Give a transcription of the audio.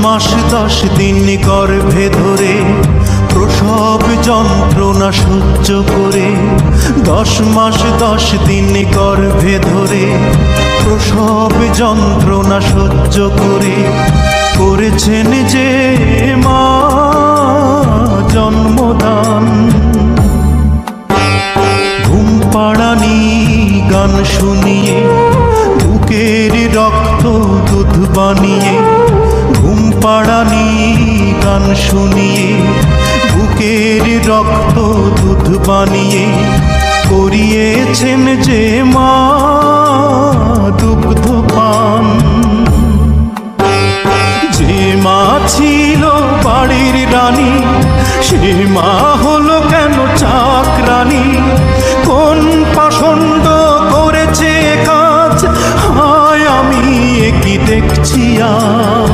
মাস 10 দিন গর্ভে ধরে প্রসব যন্ত্রণা সহ্য করে, 10 মাস 10 দিন গর্ভে ধরে প্রসব যন্ত্রণা সহ্য করে করেছেন যে মা জন্মদান। ঘুম পাড়ানি গান শুনিয়ে বুকের রক্ত দুধ বানিয়ে, ঘুম পাড়ানি গান শুনিয়ে বুকের রক্ত দুধ বানিয়ে করিয়েছেন যে মা দুগ্ধ পান। যে মা ছিল বাড়ির রানী সে মা হলো কেন চাকরানী? কোন পাষণ্ড করেছে কাজ, হায় আমি কি দেখছি আজ।